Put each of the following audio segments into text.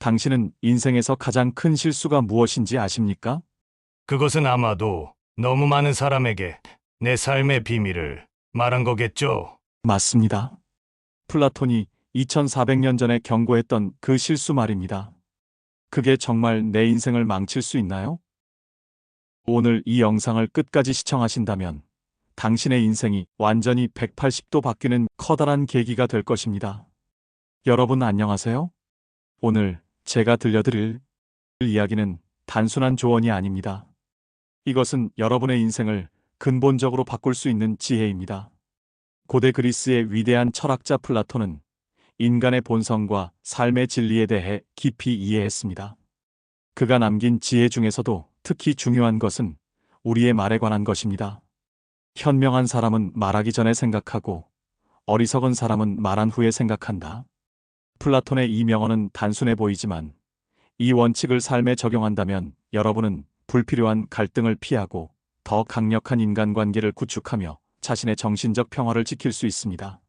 당신은 인생에서 가장 큰 실수가 무엇인지 아십니까? 그것은 아마도 너무 많은 사람에게 내 삶의 비밀을 말한 거겠죠? 맞습니다. 플라톤이 2400년 전에 경고했던 그 실수 말입니다. 그게 정말 내 인생을 망칠 수 있나요? 오늘 이 영상을 끝까지 시청하신다면 당신의 인생이 완전히 180도 바뀌는 커다란 계기가 될 것입니다. 여러분 안녕하세요? 오늘 제가 들려드릴 이야기는 단순한 조언이 아닙니다. 이것은 여러분의 인생을 근본적으로 바꿀 수 있는 지혜입니다. 고대 그리스의 위대한 철학자 플라톤은 인간의 본성과 삶의 진리에 대해 깊이 이해했습니다. 그가 남긴 지혜 중에서도 특히 중요한 것은 우리의 말에 관한 것입니다. 현명한 사람은 말하기 전에 생각하고 어리석은 사람은 말한 후에 생각한다. 플라톤의 이 명언은 단순해 보이지만 이 원칙을 삶에 적용한다면 여러분은 불필요한 갈등을 피하고 더 강력한 인간관계를 구축하며 자신의 정신적 평화를 지킬 수 있습니다.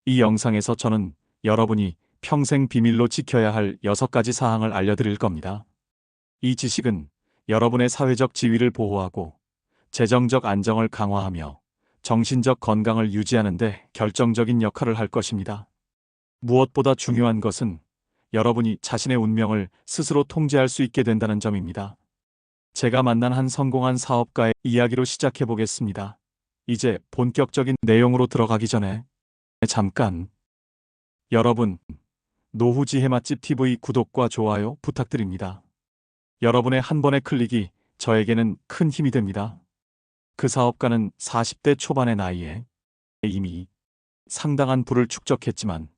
이 영상에서 저는 여러분이 평생 비밀로 지켜야 할 6가지 사항을 알려드릴 겁니다. 이 지식은 여러분의 사회적 지위를 보호하고 재정적 안정을 강화하며 정신적 건강을 유지하는 데 결정적인 역할을 할 것입니다. 무엇보다 중요한 것은 여러분이 자신의 운명을 스스로 통제할 수 있게 된다는 점입니다. 제가 만난 한 성공한 사업가의 이야기로 시작해 보겠습니다. 이제 본격적인 내용으로 들어가기 전에 잠깐 여러분, 노후지혜 맛집 TV 구독과 좋아요 부탁드립니다. 여러분의 한 번의 클릭이 저에게는 큰 힘이 됩니다. 그 사업가는 40대 초반의 나이에 이미 상당한 부를 축적했지만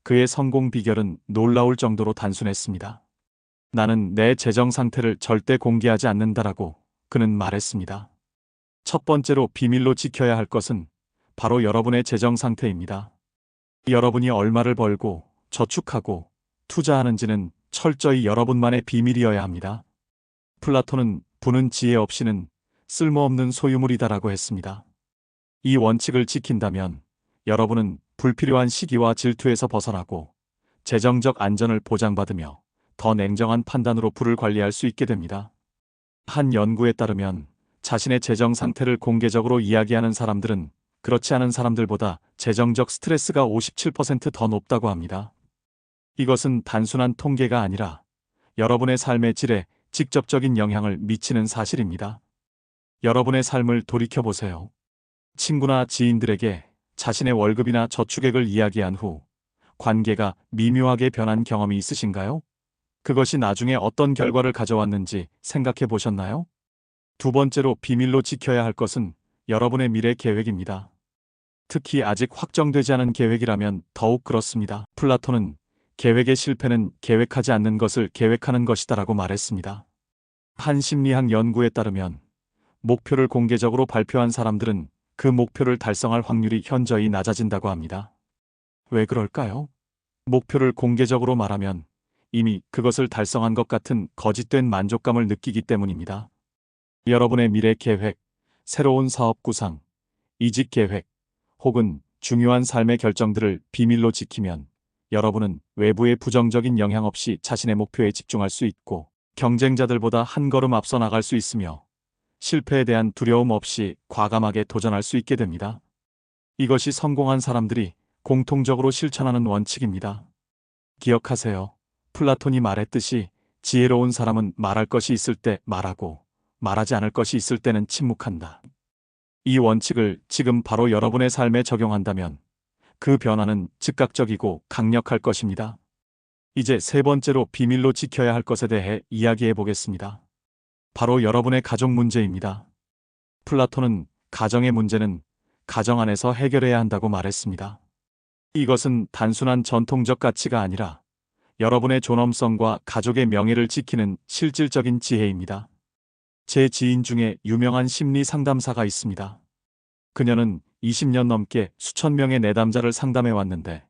그의 성공 비결은 놀라울 정도로 단순했습니다. 나는 내 재정 상태를 절대 공개하지 않는다라고 그는 말했습니다. 첫 번째로 비밀로 지켜야 할 것은 바로 여러분의 재정 상태입니다. 여러분이 얼마를 벌고 저축하고 투자하는지는 철저히 여러분만의 비밀이어야 합니다. 플라톤은 부는 지혜 없이는 쓸모없는 소유물이다라고 했습니다. 이 원칙을 지킨다면 여러분은 불필요한 시기와 질투에서 벗어나고 재정적 안전을 보장받으며 더 냉정한 판단으로 부를 관리할 수 있게 됩니다. 한 연구에 따르면 자신의 재정 상태를 공개적으로 이야기하는 사람들은 그렇지 않은 사람들보다 재정적 스트레스가 57% 더 높다고 합니다. 이것은 단순한 통계가 아니라 여러분의 삶의 질에 직접적인 영향을 미치는 사실입니다. 여러분의 삶을 돌이켜보세요. 친구나 지인들에게 자신의 월급이나 저축액을 이야기한 후 관계가 미묘하게 변한 경험이 있으신가요? 그것이 나중에 어떤 결과를 가져왔는지 생각해 보셨나요? 두 번째로 비밀로 지켜야 할 것은 여러분의 미래 계획입니다. 특히 아직 확정되지 않은 계획이라면 더욱 그렇습니다. 플라톤은 계획의 실패는 계획하지 않는 것을 계획하는 것이다라고 말했습니다. 한 심리학 연구에 따르면 목표를 공개적으로 발표한 사람들은 그 목표를 달성할 확률이 현저히 낮아진다고 합니다. 왜 그럴까요? 목표를 공개적으로 말하면 이미 그것을 달성한 것 같은 거짓된 만족감을 느끼기 때문입니다. 여러분의 미래 계획, 새로운 사업 구상, 이직 계획, 혹은 중요한 삶의 결정들을 비밀로 지키면 여러분은 외부의 부정적인 영향 없이 자신의 목표에 집중할 수 있고 경쟁자들보다 한 걸음 앞서 나갈 수 있으며 실패에 대한 두려움 없이 과감하게 도전할 수 있게 됩니다. 이것이 성공한 사람들이 공통적으로 실천하는 원칙입니다. 기억하세요. 플라톤이 말했듯이 지혜로운 사람은 말할 것이 있을 때 말하고 말하지 않을 것이 있을 때는 침묵한다. 이 원칙을 지금 바로 여러분의 삶에 적용한다면 그 변화는 즉각적이고 강력할 것입니다. 이제 세 번째로 비밀로 지켜야 할 것에 대해 이야기해 보겠습니다. 바로 여러분의 가족 문제입니다. 플라톤은 가정의 문제는 가정 안에서 해결해야 한다고 말했습니다. 이것은 단순한 전통적 가치가 아니라 여러분의 존엄성과 가족의 명예를 지키는 실질적인 지혜입니다. 제 지인 중에 유명한 심리 상담사가 있습니다. 그녀는 20년 넘게 수천 명의 내담자를 상담해 왔는데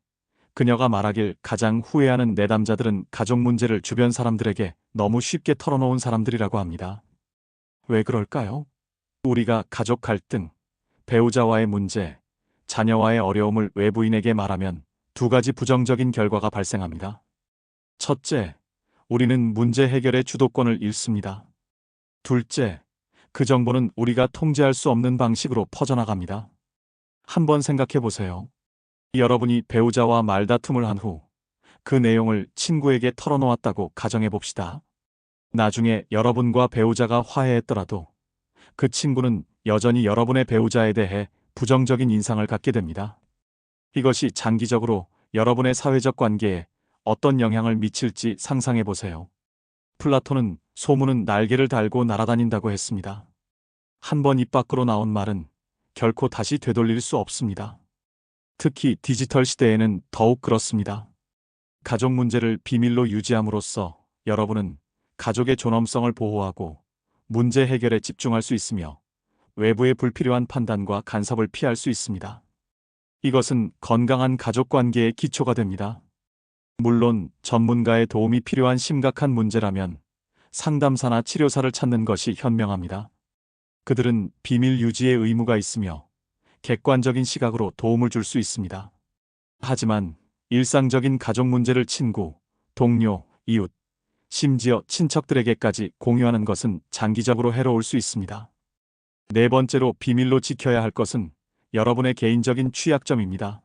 그녀가 말하길 가장 후회하는 내담자들은 가족 문제를 주변 사람들에게 너무 쉽게 털어놓은 사람들이라고 합니다. 왜 그럴까요? 우리가 가족 갈등, 배우자와의 문제, 자녀와의 어려움을 외부인에게 말하면 두 가지 부정적인 결과가 발생합니다. 첫째, 우리는 문제 해결의 주도권을 잃습니다. 둘째, 그 정보는 우리가 통제할 수 없는 방식으로 퍼져나갑니다. 한번 생각해 보세요. 여러분이 배우자와 말다툼을 한 후 그 내용을 친구에게 털어놓았다고 가정해 봅시다. 나중에 여러분과 배우자가 화해했더라도 그 친구는 여전히 여러분의 배우자에 대해 부정적인 인상을 갖게 됩니다. 이것이 장기적으로 여러분의 사회적 관계에 어떤 영향을 미칠지 상상해 보세요. 플라톤은 소문은 날개를 달고 날아다닌다고 했습니다. 한 번 입 밖으로 나온 말은 결코 다시 되돌릴 수 없습니다. 특히 디지털 시대에는 더욱 그렇습니다. 가족 문제를 비밀로 유지함으로써 여러분은 가족의 존엄성을 보호하고 문제 해결에 집중할 수 있으며 외부의 불필요한 판단과 간섭을 피할 수 있습니다. 이것은 건강한 가족 관계의 기초가 됩니다. 물론 전문가의 도움이 필요한 심각한 문제라면 상담사나 치료사를 찾는 것이 현명합니다. 그들은 비밀 유지의 의무가 있으며 객관적인 시각으로 도움을 줄 수 있습니다. 하지만 일상적인 가족 문제를 친구, 동료, 이웃, 심지어 친척들에게까지 공유하는 것은 장기적으로 해로울 수 있습니다. 네 번째로 비밀로 지켜야 할 것은 여러분의 개인적인 취약점입니다.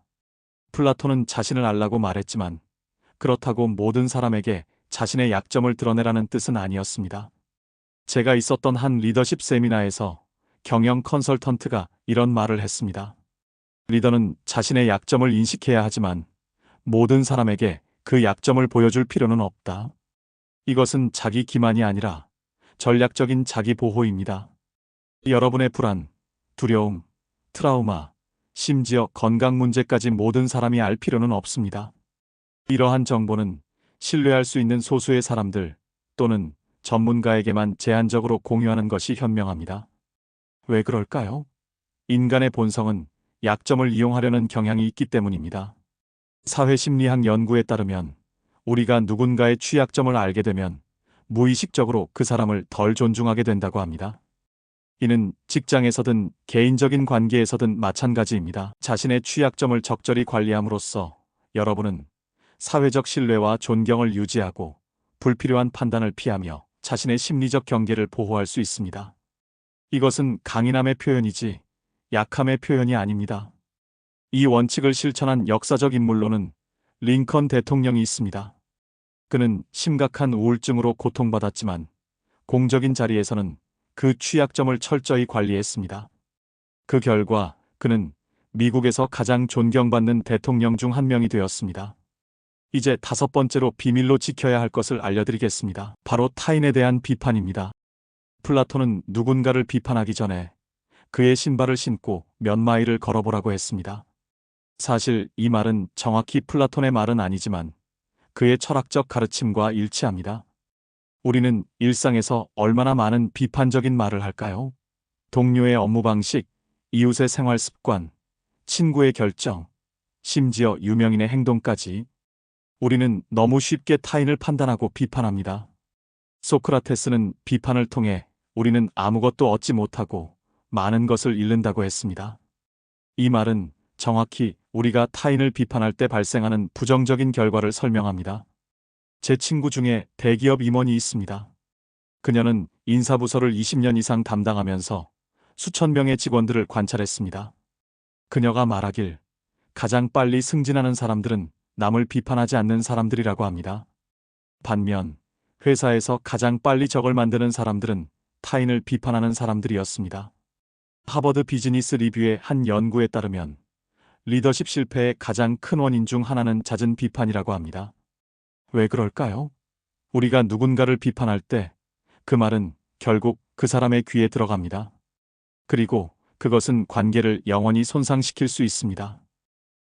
플라톤은 자신을 알라고 말했지만 그렇다고 모든 사람에게 자신의 약점을 드러내라는 뜻은 아니었습니다. 제가 있었던 한 리더십 세미나에서 경영 컨설턴트가 이런 말을 했습니다. 리더는 자신의 약점을 인식해야 하지만 모든 사람에게 그 약점을 보여줄 필요는 없다. 이것은 자기 기만이 아니라 전략적인 자기 보호입니다. 여러분의 불안, 두려움, 트라우마, 심지어 건강 문제까지 모든 사람이 알 필요는 없습니다. 이러한 정보는 신뢰할 수 있는 소수의 사람들 또는 전문가에게만 제한적으로 공유하는 것이 현명합니다. 왜 그럴까요? 인간의 본성은 약점을 이용하려는 경향이 있기 때문입니다. 사회심리학 연구에 따르면 우리가 누군가의 취약점을 알게 되면 무의식적으로 그 사람을 덜 존중하게 된다고 합니다. 이는 직장에서든 개인적인 관계에서든 마찬가지입니다. 자신의 취약점을 적절히 관리함으로써 여러분은 사회적 신뢰와 존경을 유지하고 불필요한 판단을 피하며 자신의 심리적 경계를 보호할 수 있습니다. 이것은 강인함의 표현이지 약함의 표현이 아닙니다. 이 원칙을 실천한 역사적 인물로는 링컨 대통령이 있습니다. 그는 심각한 우울증으로 고통받았지만 공적인 자리에서는 그 취약점을 철저히 관리했습니다. 그 결과 그는 미국에서 가장 존경받는 대통령 중 한 명이 되었습니다. 이제 다섯 번째로 비밀로 지켜야 할 것을 알려드리겠습니다. 바로 타인에 대한 비판입니다. 플라톤은 누군가를 비판하기 전에 그의 신발을 신고 몇 마일을 걸어보라고 했습니다. 사실 이 말은 정확히 플라톤의 말은 아니지만 그의 철학적 가르침과 일치합니다. 우리는 일상에서 얼마나 많은 비판적인 말을 할까요? 동료의 업무 방식, 이웃의 생활 습관, 친구의 결정, 심지어 유명인의 행동까지 우리는 너무 쉽게 타인을 판단하고 비판합니다. 소크라테스는 비판을 통해 우리는 아무것도 얻지 못하고 많은 것을 잃는다고 했습니다. 이 말은 정확히 우리가 타인을 비판할 때 발생하는 부정적인 결과를 설명합니다. 제 친구 중에 대기업 임원이 있습니다. 그녀는 인사부서를 20년 이상 담당하면서 수천 명의 직원들을 관찰했습니다. 그녀가 말하길 가장 빨리 승진하는 사람들은 남을 비판하지 않는 사람들이라고 합니다. 반면 회사에서 가장 빨리 적을 만드는 사람들은 타인을 비판하는 사람들이었습니다. 하버드 비즈니스 리뷰의 한 연구에 따르면 리더십 실패의 가장 큰 원인 중 하나는 잦은 비판이라고 합니다. 왜 그럴까요? 우리가 누군가를 비판할 때 그 말은 결국 그 사람의 귀에 들어갑니다. 그리고 그것은 관계를 영원히 손상시킬 수 있습니다.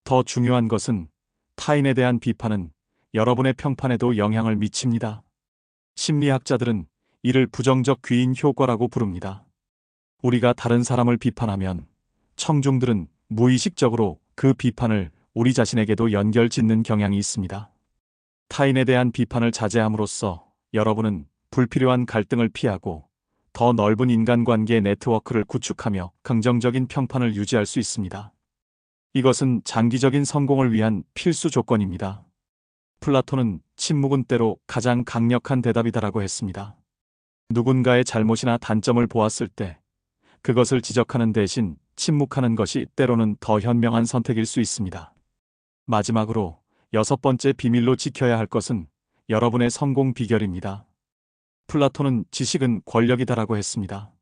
더 중요한 것은 타인에 대한 비판은 여러분의 평판에도 영향을 미칩니다. 심리학자들은 이를 부정적 귀인 효과라고 부릅니다. 우리가 다른 사람을 비판하면 청중들은 무의식적으로 그 비판을 우리 자신에게도 연결짓는 경향이 있습니다. 타인에 대한 비판을 자제함으로써 여러분은 불필요한 갈등을 피하고 더 넓은 인간관계 네트워크를 구축하며 긍정적인 평판을 유지할 수 있습니다. 이것은 장기적인 성공을 위한 필수 조건입니다. 플라톤은 침묵은 때로 가장 강력한 대답이다라고 했습니다. 누군가의 잘못이나 단점을 보았을 때 그것을 지적하는 대신 침묵하는 것이 때로는 더 현명한 선택일 수 있습니다. 마지막으로 6번째 비밀로 지켜야 할 것은 여러분의 성공 비결입니다. 플라톤은 지식은 권력이다라고 했습니다.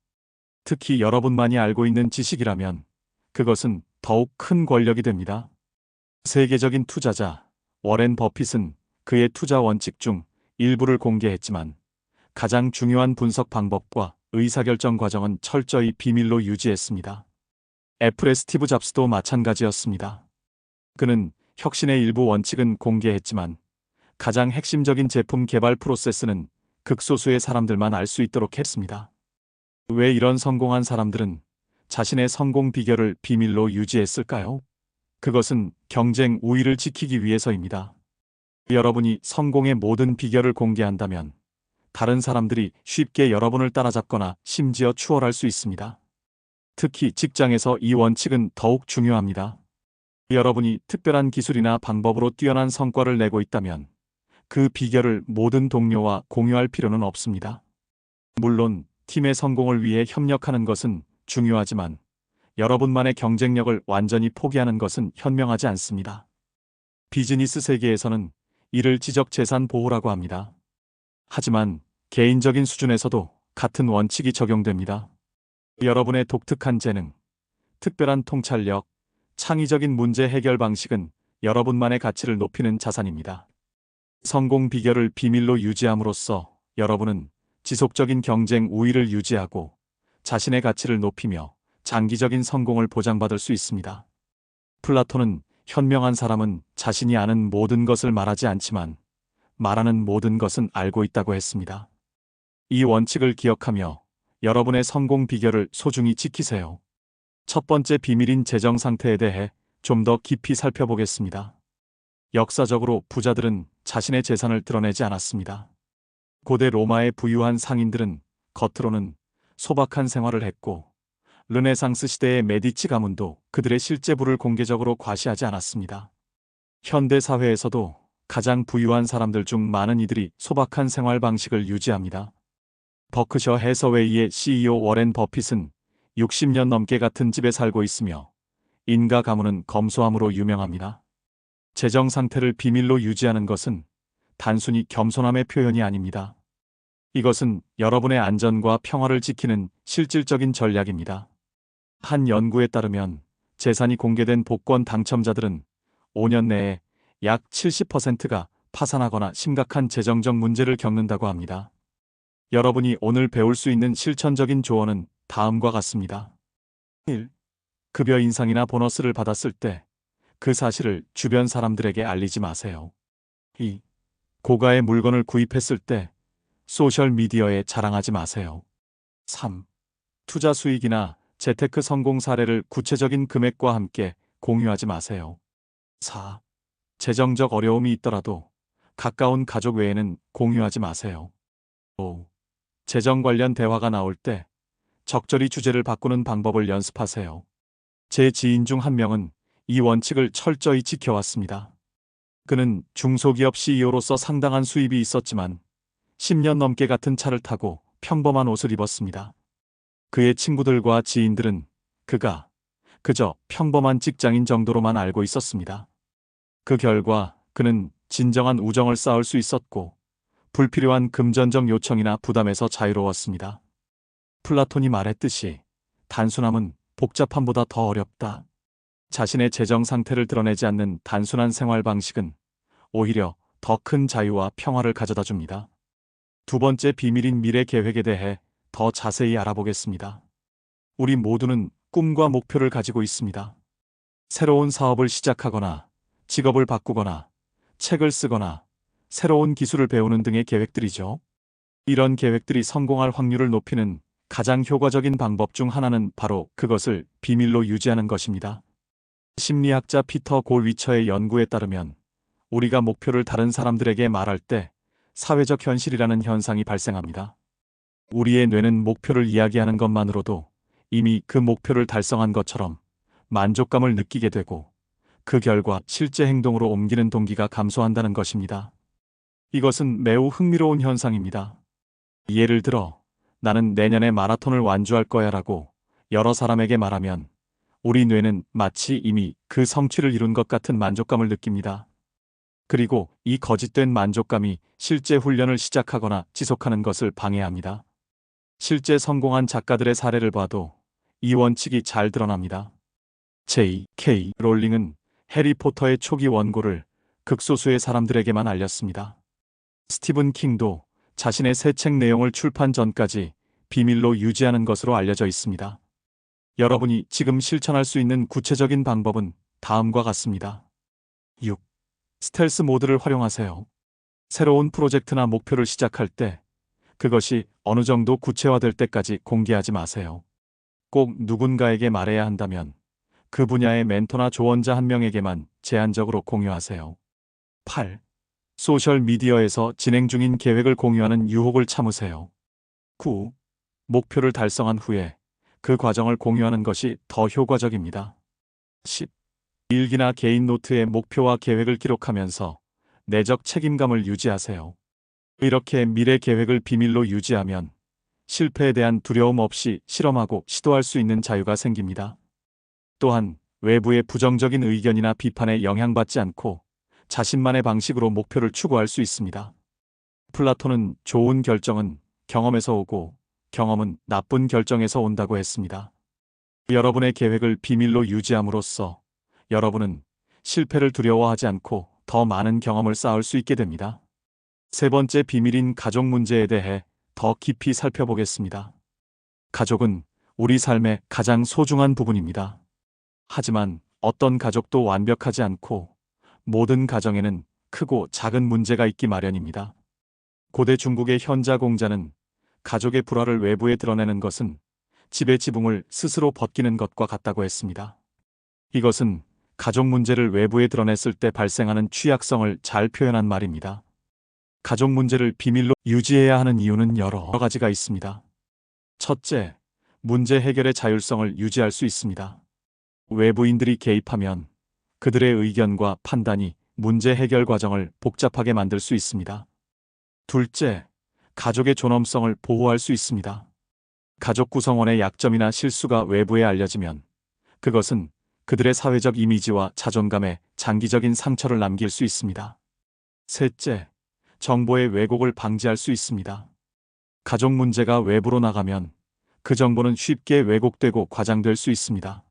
특히 여러분만이 알고 있는 지식이라면 그것은 더욱 큰 권력이 됩니다. 세계적인 투자자 워렌 버핏은 그의 투자 원칙 중 일부를 공개했지만 가장 중요한 분석 방법과 의사결정 과정은 철저히 비밀로 유지했습니다. 애플의 스티브 잡스도 마찬가지였습니다. 그는 혁신의 일부 원칙은 공개했지만 가장 핵심적인 제품 개발 프로세스는 극소수의 사람들만 알 수 있도록 했습니다. 왜 이런 성공한 사람들은 자신의 성공 비결을 비밀로 유지했을까요? 그것은 경쟁 우위를 지키기 위해서입니다. 여러분이 성공의 모든 비결을 공개한다면 다른 사람들이 쉽게 여러분을 따라잡거나 심지어 추월할 수 있습니다. 특히 직장에서 이 원칙은 더욱 중요합니다. 여러분이 특별한 기술이나 방법으로 뛰어난 성과를 내고 있다면 그 비결을 모든 동료와 공유할 필요는 없습니다. 물론 팀의 성공을 위해 협력하는 것은 중요하지만 여러분만의 경쟁력을 완전히 포기하는 것은 현명하지 않습니다. 비즈니스 세계에서는 이를 지적재산 보호라고 합니다. 하지만 개인적인 수준에서도 같은 원칙이 적용됩니다. 여러분의 독특한 재능, 특별한 통찰력, 창의적인 문제 해결 방식은 여러분만의 가치를 높이는 자산입니다. 성공 비결을 비밀로 유지함으로써 여러분은 지속적인 경쟁 우위를 유지하고 자신의 가치를 높이며 장기적인 성공을 보장받을 수 있습니다. 플라톤은 현명한 사람은 자신이 아는 모든 것을 말하지 않지만 말하는 모든 것은 알고 있다고 했습니다. 이 원칙을 기억하며 여러분의 성공 비결을 소중히 지키세요. 첫 번째 비밀인 재정 상태에 대해 좀 더 깊이 살펴보겠습니다. 역사적으로 부자들은 자신의 재산을 드러내지 않았습니다. 고대 로마의 부유한 상인들은 겉으로는 소박한 생활을 했고 르네상스 시대의 메디치 가문도 그들의 실제 부를 공개적으로 과시하지 않았습니다. 현대 사회에서도 가장 부유한 사람들 중 많은 이들이 소박한 생활 방식을 유지합니다. 버크셔 해서웨이의 CEO 워렌 버핏은 60년 넘게 같은 집에 살고 있으며 인가 가문은 검소함으로 유명합니다. 재정 상태를 비밀로 유지하는 것은 단순히 겸손함의 표현이 아닙니다. 이것은 여러분의 안전과 평화를 지키는 실질적인 전략입니다. 한 연구에 따르면 재산이 공개된 복권 당첨자들은 5년 내에 약 70%가 파산하거나 심각한 재정적 문제를 겪는다고 합니다. 여러분이 오늘 배울 수 있는 실천적인 조언은 다음과 같습니다. 1. 급여 인상이나 보너스를 받았을 때 그 사실을 주변 사람들에게 알리지 마세요. 2. 고가의 물건을 구입했을 때 소셜미디어에 자랑하지 마세요. 3. 투자 수익이나 재테크 성공 사례를 구체적인 금액과 함께 공유하지 마세요. 4. 재정적 어려움이 있더라도 가까운 가족 외에는 공유하지 마세요. 5. 재정 관련 대화가 나올 때 적절히 주제를 바꾸는 방법을 연습하세요. 제 지인 중 한 명은 이 원칙을 철저히 지켜왔습니다. 그는 중소기업 CEO로서 상당한 수입이 있었지만 10년 넘게 같은 차를 타고 평범한 옷을 입었습니다. 그의 친구들과 지인들은 그가 그저 평범한 직장인 정도로만 알고 있었습니다. 그 결과 그는 진정한 우정을 쌓을 수 있었고 불필요한 금전적 요청이나 부담에서 자유로웠습니다. 플라톤이 말했듯이 단순함은 복잡함보다 더 어렵다. 자신의 재정 상태를 드러내지 않는 단순한 생활 방식은 오히려 더 큰 자유와 평화를 가져다 줍니다. 두 번째 비밀인 미래 계획에 대해 더 자세히 알아보겠습니다. 우리 모두는 꿈과 목표를 가지고 있습니다. 새로운 사업을 시작하거나 직업을 바꾸거나 책을 쓰거나 새로운 기술을 배우는 등의 계획들이죠. 이런 계획들이 성공할 확률을 높이는 가장 효과적인 방법 중 하나는 바로 그것을 비밀로 유지하는 것입니다. 심리학자 피터 골위처의 연구에 따르면 우리가 목표를 다른 사람들에게 말할 때 사회적 현실이라는 현상이 발생합니다. 우리의 뇌는 목표를 이야기하는 것만으로도 이미 그 목표를 달성한 것처럼 만족감을 느끼게 되고 그 결과 실제 행동으로 옮기는 동기가 감소한다는 것입니다. 이것은 매우 흥미로운 현상입니다. 예를 들어, 나는 내년에 마라톤을 완주할 거야라고 여러 사람에게 말하면 우리 뇌는 마치 이미 그 성취를 이룬 것 같은 만족감을 느낍니다. 그리고 이 거짓된 만족감이 실제 훈련을 시작하거나 지속하는 것을 방해합니다. 실제 성공한 작가들의 사례를 봐도 이 원칙이 잘 드러납니다. J.K. 롤링은 해리포터의 초기 원고를 극소수의 사람들에게만 알렸습니다. 스티븐 킹도 자신의 새 책 내용을 출판 전까지 비밀로 유지하는 것으로 알려져 있습니다. 여러분이 지금 실천할 수 있는 구체적인 방법은 다음과 같습니다. 6. 스텔스 모드를 활용하세요. 새로운 프로젝트나 목표를 시작할 때 그것이 어느 정도 구체화될 때까지 공개하지 마세요. 꼭 누군가에게 말해야 한다면 그 분야의 멘토나 조언자 한 명에게만 제한적으로 공유하세요. 8. 소셜미디어에서 진행 중인 계획을 공유하는 유혹을 참으세요. 9. 목표를 달성한 후에 그 과정을 공유하는 것이 더 효과적입니다. 10. 일기나 개인 노트에 목표와 계획을 기록하면서 내적 책임감을 유지하세요. 이렇게 미래 계획을 비밀로 유지하면 실패에 대한 두려움 없이 실험하고 시도할 수 있는 자유가 생깁니다. 또한 외부의 부정적인 의견이나 비판에 영향받지 않고 자신만의 방식으로 목표를 추구할 수 있습니다. 플라톤은 좋은 결정은 경험에서 오고 경험은 나쁜 결정에서 온다고 했습니다. 여러분의 계획을 비밀로 유지함으로써 여러분은 실패를 두려워하지 않고 더 많은 경험을 쌓을 수 있게 됩니다. 세 번째 비밀인 가족 문제에 대해 더 깊이 살펴보겠습니다. 가족은 우리 삶의 가장 소중한 부분입니다. 하지만 어떤 가족도 완벽하지 않고 모든 가정에는 크고 작은 문제가 있기 마련입니다. 고대 중국의 현자 공자는 가족의 불화를 외부에 드러내는 것은 지배 지붕을 스스로 벗기는 것과 같다고 했습니다. 이것은 가족 문제를 외부에 드러냈을 때 발생하는 취약성을 잘 표현한 말입니다. 가족 문제를 비밀로 유지해야 하는 이유는 여러 가지가 있습니다. 첫째, 문제 해결의 자율성을 유지할 수 있습니다. 외부인들이 개입하면 그들의 의견과 판단이 문제 해결 과정을 복잡하게 만들 수 있습니다. 둘째, 가족의 존엄성을 보호할 수 있습니다. 가족 구성원의 약점이나 실수가 외부에 알려지면 그것은 그들의 사회적 이미지와 자존감에 장기적인 상처를 남길 수 있습니다. 셋째, 정보의 왜곡을 방지할 수 있습니다. 가족 문제가 외부로 나가면 그 정보는 쉽게 왜곡되고 과장될 수 있습니다.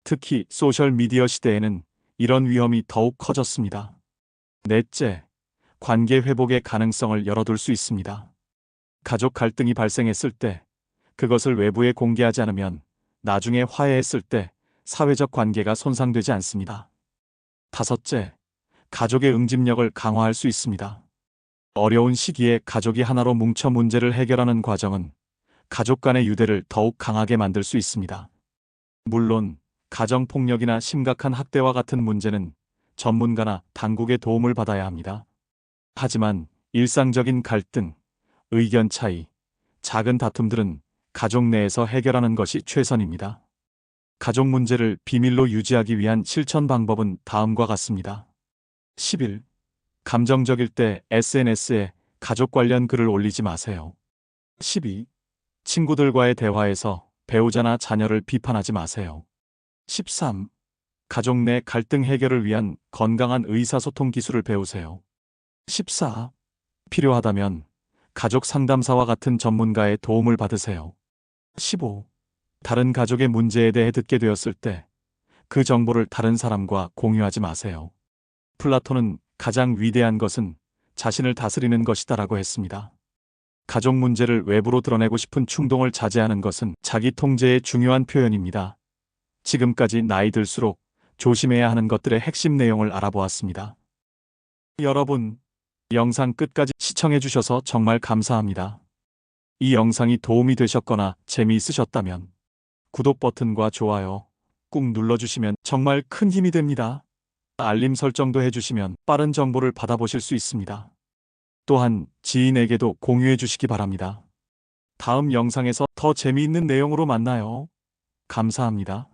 특히 소셜미디어 시대에는 이런 위험이 더욱 커졌습니다. 넷째, 관계 회복의 가능성을 열어둘 수 있습니다. 가족 갈등이 발생했을 때 그것을 외부에 공개하지 않으면 나중에 화해했을 때 사회적 관계가 손상되지 않습니다. 다섯째, 가족의 응집력을 강화할 수 있습니다. 어려운 시기에 가족이 하나로 뭉쳐 문제를 해결하는 과정은 가족 간의 유대를 더욱 강하게 만들 수 있습니다. 물론 가정폭력이나 심각한 학대와 같은 문제는 전문가나 당국의 도움을 받아야 합니다. 하지만 일상적인 갈등, 의견 차이, 작은 다툼들은 가족 내에서 해결하는 것이 최선입니다. 가족 문제를 비밀로 유지하기 위한 실천 방법은 다음과 같습니다. 11. 감정적일 때 SNS에 가족 관련 글을 올리지 마세요. 12. 친구들과의 대화에서 배우자나 자녀를 비판하지 마세요. 13. 가족 내 갈등 해결을 위한 건강한 의사소통 기술을 배우세요. 14. 필요하다면 가족 상담사와 같은 전문가의 도움을 받으세요. 15. 다른 가족의 문제에 대해 듣게 되었을 때 그 정보를 다른 사람과 공유하지 마세요. 플라톤은 가장 위대한 것은 자신을 다스리는 것이다라고 했습니다. 가족 문제를 외부로 드러내고 싶은 충동을 자제하는 것은 자기 통제의 중요한 표현입니다. 지금까지 나이 들수록 조심해야 하는 것들의 핵심 내용을 알아보았습니다. 여러분, 영상 끝까지 시청해주셔서 정말 감사합니다. 이 영상이 도움이 되셨거나 재미있으셨다면 구독 버튼과 좋아요 꾹 눌러주시면 정말 큰 힘이 됩니다. 알림 설정도 해주시면 빠른 정보를 받아보실 수 있습니다. 또한 지인에게도 공유해 주시기 바랍니다. 다음 영상에서 더 재미있는 내용으로 만나요. 감사합니다.